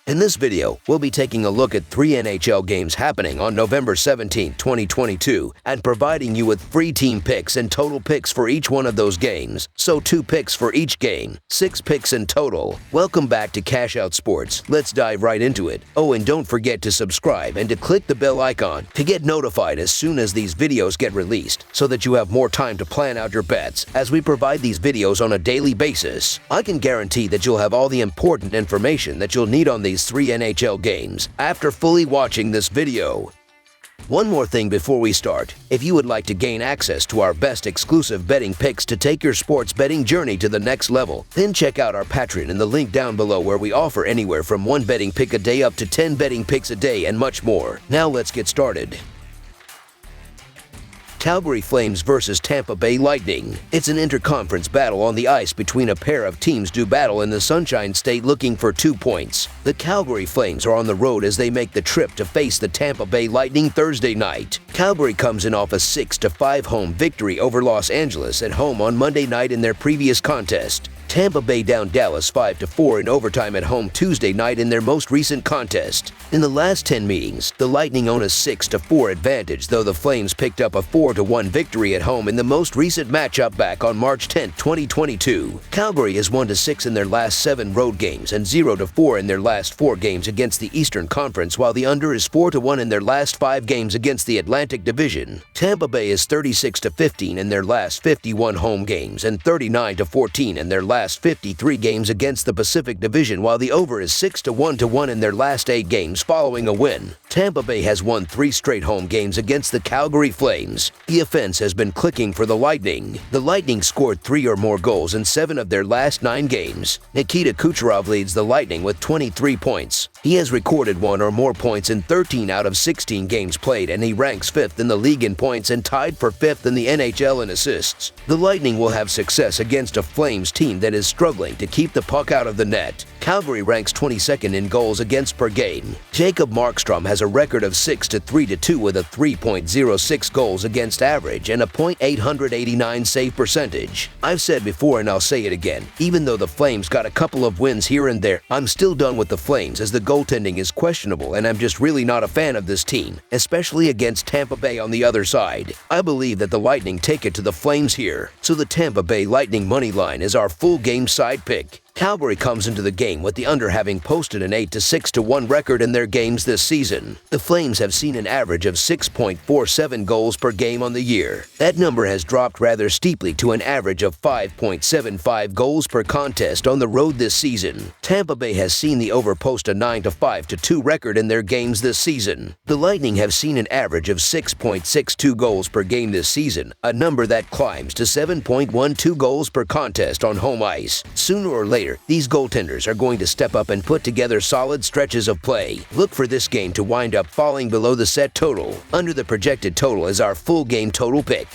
In this video, we'll be taking a look at 3 NHL games happening on November 17, 2022, and providing you with free team picks and total picks for each one of those games. So 2 picks for each game, 6 picks in total. Welcome back to Cash Out Sports. Let's dive right into it. Oh, and don't forget to subscribe and to click the bell icon to get notified as soon as these videos get released, so that you have more time to plan out your bets as we provide these videos on a daily basis. I can guarantee that you'll have all the important information that you'll need on these 3 NHL games after fully watching this video. One more thing before we start. If you would like to gain access to our best exclusive betting picks to take your sports betting journey to the next level, then check out our Patreon in the link down below, where we offer anywhere from 1 betting pick a day up to 10 betting picks a day and much more. Now let's get started. Calgary Flames versus Tampa Bay Lightning. It's an interconference battle on the ice between a pair of teams do battle in the Sunshine State looking for 2 points. The Calgary Flames are on the road as they make the trip to face the Tampa Bay Lightning Thursday night. Calgary comes in off a 6-5 home victory over Los Angeles at home on Monday night in their previous contest. Tampa Bay down Dallas 5-4 in overtime at home Tuesday night in their most recent contest. In the last 10 meetings, the Lightning own a 6-4 advantage, though the Flames picked up a 4-1 victory at home in the most recent matchup back on March 10, 2022. Calgary is 1-6 in their last 7 road games and 0-4 in their last 4 games against the Eastern Conference, while the under is 4-1 in their last 5 games against the Atlantic Division. Tampa Bay is 36-15 in their last 51 home games and 39-14 in their last 53 games against the Pacific Division, while the over is 6-1 in their last 8 games following a win. Tampa Bay has won 3 straight home games against the Calgary Flames. The offense has been clicking for the Lightning. The Lightning scored 3 or more goals in 7 of their last 9 games. Nikita Kucherov leads the Lightning with 23 points. He has recorded 1 or more points in 13 out of 16 games played, and he ranks 5th in the league in points and tied for 5th in the NHL in assists. The Lightning will have success against a Flames team that is struggling to keep the puck out of the net. Calgary ranks 22nd in goals against per game. Jacob Markstrom has a record of 6-3-2 with a 3.06 goals against average and a .889 save percentage. I've said before and I'll say it again, even though the Flames got a couple of wins here and there, I'm still done with the Flames as the goaltending is questionable, and I'm just really not a fan of this team, especially against Tampa Bay on the other side. I believe that the Lightning take it to the Flames here, so the Tampa Bay Lightning money line is our full game side pick. Calgary comes into the game with the under having posted an 8-6-1 record in their games this season. The Flames have seen an average of 6.47 goals per game on the year. That number has dropped rather steeply to an average of 5.75 goals per contest on the road this season. Tampa Bay has seen the over post a 9-5-2 record in their games this season. The Lightning have seen an average of 6.62 goals per game this season, a number that climbs to 7.12 goals per contest on home ice. Sooner or later, these goaltenders are going to step up and put together solid stretches of play. Look for this game to wind up falling below the set total. Under the projected total is our full game total pick.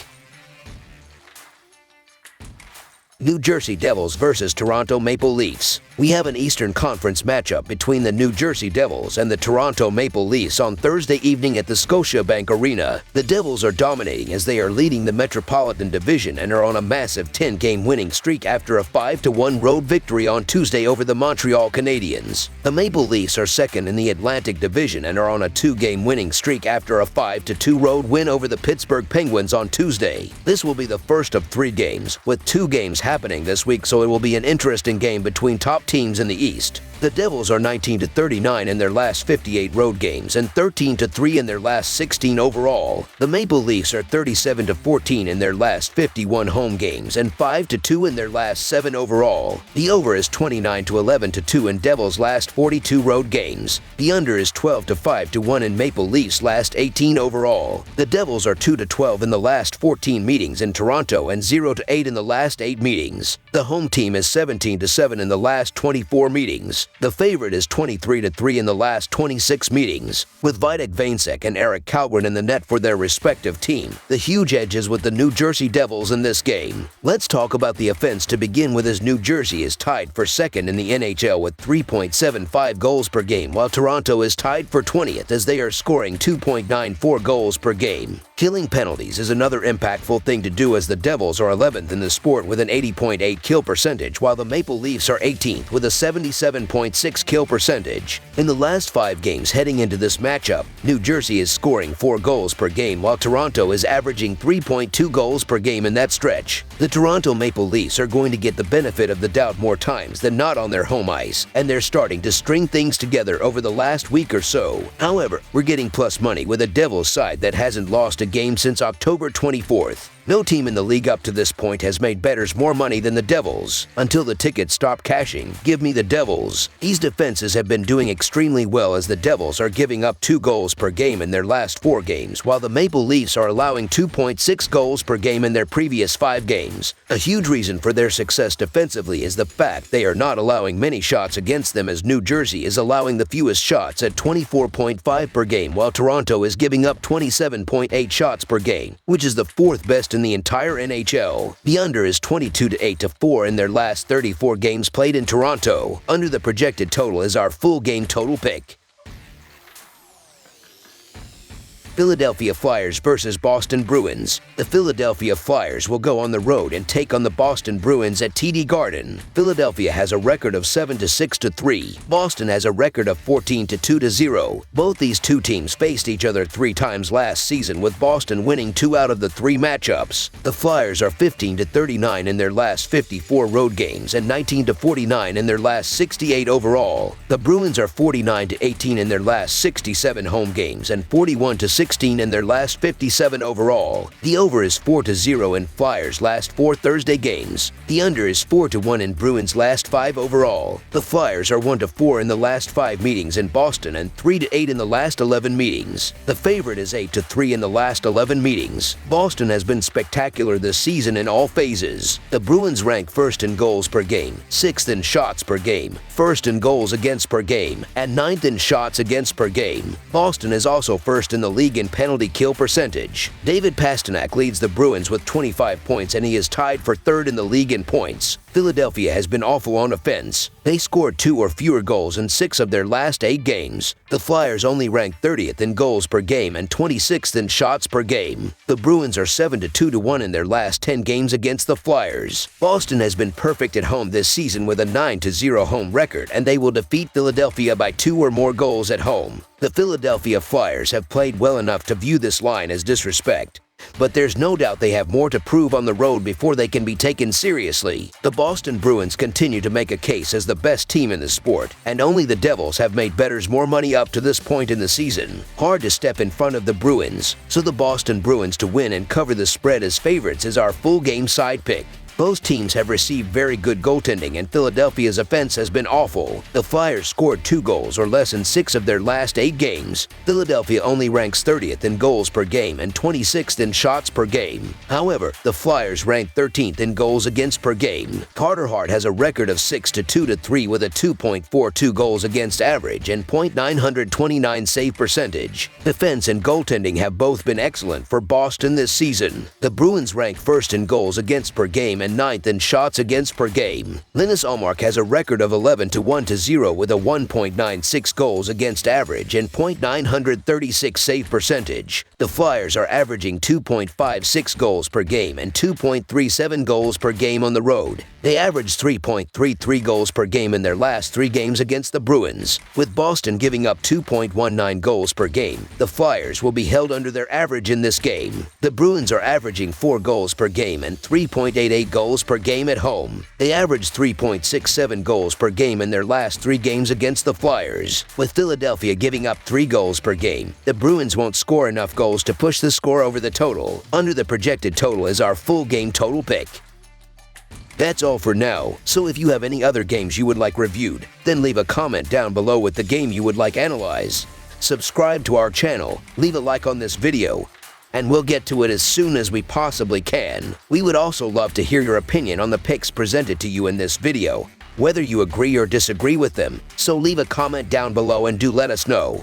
New Jersey Devils versus Toronto Maple Leafs. We have an Eastern Conference matchup between the New Jersey Devils and the Toronto Maple Leafs on Thursday evening at the Scotiabank Arena. The Devils are dominating as they are leading the Metropolitan Division and are on a massive 10-game winning streak after a 5-1 road victory on Tuesday over the Montreal Canadiens. The Maple Leafs are second in the Atlantic Division and are on a 2-game winning streak after a 5-2 road win over the Pittsburgh Penguins on Tuesday. This will be the first of 3 games, with 2 games happening this week, so it will be an interesting game between top teams in the East. The Devils are 19-39 in their last 58 road games and 13-3 in their last 16 overall. The Maple Leafs are 37-14 in their last 51 home games and 5-2 in their last 7 overall. The over is 29-11-2 in Devils' last 42 road games. The under is 12-5-1 in Maple Leafs' last 18 overall. The Devils are 2-12 in the last 14 meetings in Toronto and 0-8 in the last 8 meetings. The home team is 17-7 in the last 24 meetings. The favorite is 23-3 in the last 26 meetings. With Vitek Vanecek and Eric Kalgren in the net for their respective team, the huge edge is with the New Jersey Devils in this game. Let's talk about the offense to begin with, as New Jersey is tied for second in the NHL with 3.75 goals per game, while Toronto is tied for 20th as they are scoring 2.94 goals per game. Killing penalties is another impactful thing to do, as the Devils are 11th in the sport with an 80.8 kill percentage, while the Maple Leafs are 18th with a 77.6 kill percentage. In the last 5 games heading into this matchup, New Jersey is scoring 4 goals per game, while Toronto is averaging 3.2 goals per game in that stretch. The Toronto Maple Leafs are going to get the benefit of the doubt more times than not on their home ice, and they're starting to string things together over the last week or so. However, we're getting plus money with a Devils side that hasn't lost a game since October 24th. No team in the league up to this point has made bettors more money than the Devils. Until the tickets stop cashing, give me the Devils. These defenses have been doing extremely well as the Devils are giving up 2 goals per game in their last 4 games, while the Maple Leafs are allowing 2.6 goals per game in their previous 5 games. A huge reason for their success defensively is the fact they are not allowing many shots against them, as New Jersey is allowing the fewest shots at 24.5 per game, while Toronto is giving up 27.8 shots per game, which is the 4th best in the entire NHL. The under is 22-8-4 in their last 34 games played in Toronto. Under the projected total is our full game total pick. Philadelphia Flyers versus Boston Bruins. The Philadelphia Flyers will go on the road and take on the Boston Bruins at TD Garden. Philadelphia has a record of 7-6-3. Boston has a record of 14-2-0. Both these two teams faced each other 3 times last season, with Boston winning 2 out of the 3 matchups. The Flyers are 15-39 in their last 54 road games and 19-49 in their last 68 overall. The Bruins are 49-18 in their last 67 home games and 41-16 in their last 57 overall. The over is 4-0 in Flyers' last 4 Thursday games. The under is 4-1 in Bruins' last 5 overall. The Flyers are 1-4 in the last 5 meetings in Boston and 3-8 in the last 11 meetings. The favorite is 8-3 in the last 11 meetings. Boston has been spectacular this season in all phases. The Bruins rank 1st in goals per game, 6th in shots per game, 1st in goals against per game, and 9th in shots against per game. Boston is also 1st in the league in penalty kill percentage. David Pastrnak leads the Bruins with 25 points, and he is tied for 3rd in the league in points. Philadelphia has been awful on offense. They scored 2 or fewer goals in 6 of their last 8 games. The Flyers only rank 30th in goals per game and 26th in shots per game. The Bruins are 7-2-1 in their last 10 games against the Flyers. Boston has been perfect at home this season with a 9-0 home record, and they will defeat Philadelphia by 2 or more goals at home. The Philadelphia Flyers have played well enough to view this line as disrespect, but there's no doubt they have more to prove on the road before they can be taken seriously. The Boston Bruins continue to make a case as the best team in the sport, and only the Devils have made bettors more money up to this point in the season. Hard to step in front of the Bruins, so the Boston Bruins to win and cover the spread as favorites is our full game side pick. Both teams have received very good goaltending, and Philadelphia's offense has been awful. The Flyers scored 2 goals or less in 6 of their last 8 games. Philadelphia only ranks 30th in goals per game and 26th in shots per game. However, the Flyers rank 13th in goals against per game. Carter Hart has a record of 6-2-3 with a 2.42 goals against average and .929 save percentage. Defense and goaltending have both been excellent for Boston this season. The Bruins rank 1st in goals against per game and 9th in shots against per game. Linus Ullmark has a record of 11-1-0 with a 1.96 goals against average and .936 save percentage. The Flyers are averaging 2.56 goals per game and 2.37 goals per game on the road. They averaged 3.33 goals per game in their last 3 games against the Bruins. With Boston giving up 2.19 goals per game, the Flyers will be held under their average in this game. The Bruins are averaging 4 goals per game and 3.88 goals per game at home. They averaged 3.67 goals per game in their last 3 games against the Flyers. With Philadelphia giving up 3 goals per game, the Bruins won't score enough goals to push the score over the total. Under the projected total is our full game total pick. That's all for now, so if you have any other games you would like reviewed, then leave a comment down below with the game you would like analyzed. Subscribe to our channel, leave a like on this video, and we'll get to it as soon as we possibly can. We would also love to hear your opinion on the picks presented to you in this video, whether you agree or disagree with them, so leave a comment down below and do let us know.